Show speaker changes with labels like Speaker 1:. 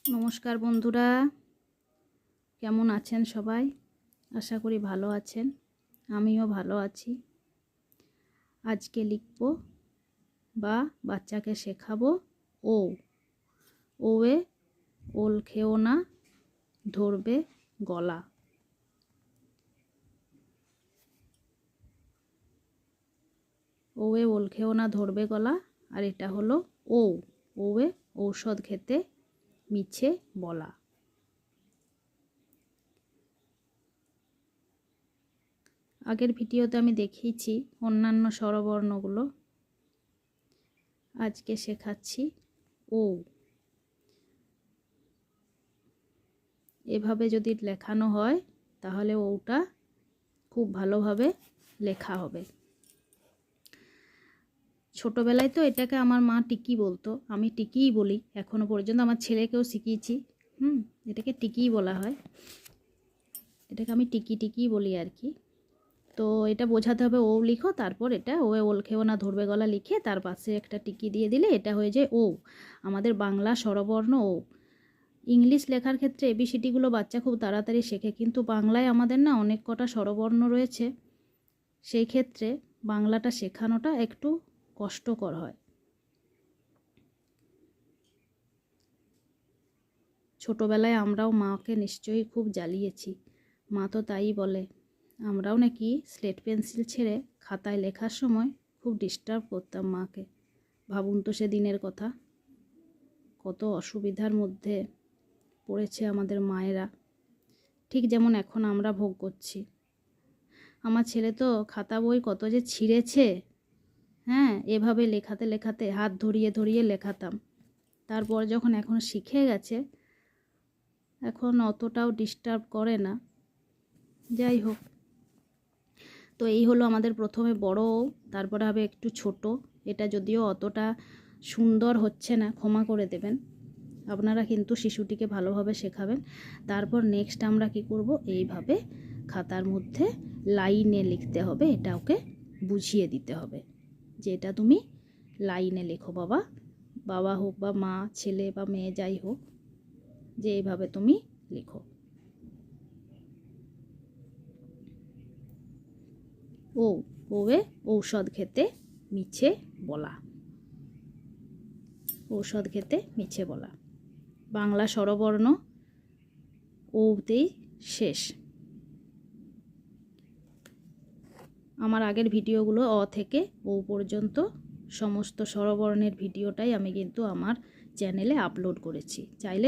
Speaker 1: নমস্কার বন্ধুরা, কেমন আছেন সবাই? আশা করি ভালো আছেন। আমিও ভালো আছি। আজকে লিখব বা বাচ্চাকে শেখাবো ও। ওয়ে ওল খেও না, ধরবে গলা। ওয়ে ওল খেও না, ধরবে গলা। আর এটা হলো ও। ওয়ে ঔষধ খেতে মিছে বলা। আগের ভিডিওতে আমি দেখিয়েছি অন্যান্য স্বরবর্ণগুলো। আজকে শেখাচ্ছি ও। এভাবে যদি লেখানো হয় তাহলে ওটা খুব ভালোভাবে লেখা হবে। ছোটবেলায় তো এটাকে আমার মা টিকি বলতো, আমি টিকিই বলি এখনো পর্যন্ত। আমার ছেলেকেও শিখিয়েছি। এটাকে টিকিই বলা হয়। এটাকে আমি টিকি টিকিই বলি আর কি। তো এটা বোঝাতে হবে ও লিখো, তারপর এটা ওয়ে ওল খেও না, ধরবে গলা লিখে তার পাশে একটা টিকি দিয়ে দিলে এটা হয়ে যায় ও। আমাদের বাংলা স্বরবর্ণ ও। ইংলিশ লেখার ক্ষেত্রে এবিসিডিগুলো বাচ্চা খুব তাড়াতাড়ি শেখে, কিন্তু বাংলায় আমাদের না অনেক কটা স্বরবর্ণ রয়েছে। সেই ক্ষেত্রে বাংলাটা শেখানোটা একটু কষ্টকর হয়। ছোটোবেলায় আমরাও মাকে নিশ্চয়ই খুব জ্বালিয়েছি। মা তো তাই বলে। আমরাও নাকি স্লেট পেন্সিল ছেড়ে খাতায় লেখার সময় খুব ডিস্টার্ব করতাম মাকে। ভাবুন তো সে দিনের কথা, কত অসুবিধার মধ্যে পড়েছে আমাদের মায়েরা, ঠিক যেমন এখন আমরা ভোগ করছি। আমার ছেলে তো খাতা বই কত যে ছিঁড়েছে। এভাবে লেখাতে লেখাতে হাত ধরিয়ে ধরিয়ে লেখাতাম। তারপর যখন এখন শিখে গেছে, এখন অতটাও ডিস্টার্ব করে না। যাই হোক, তো এই হলো আমাদের প্রথমে বড়, তারপরে হবে একটু ছোট। এটা যদিও অতটা সুন্দর হচ্ছে না, ক্ষমা করে দেবেন। আপনারা কিন্তু শিশুটিকে ভালোভাবে শেখাবেন। তারপর নেক্সট আমরা কি করব, এইভাবে খাতার মধ্যে লাইনে লিখতে হবে। এটা ওকে বুঝিয়ে দিতে হবে যে এটা তুমি লাইনে লেখো বাবা। বাবা হোক বা মা, ছেলে বা মেয়ে যাই হোক, যে এইভাবে তুমি লেখো। ও ওয়ে ঔষধ খেতে মিছে বলা। ঔষধ খেতে মিছে বলা। বাংলা স্বরবর্ণ ওতেই শেষ। আমার আগের ভিডিওগুলো অ থেকে ও পর্যন্ত সমস্ত স্বরবর্ণের ভিডিওটাই আমি কিন্তু আমার চ্যানেলে আপলোড করেছি, চাইলে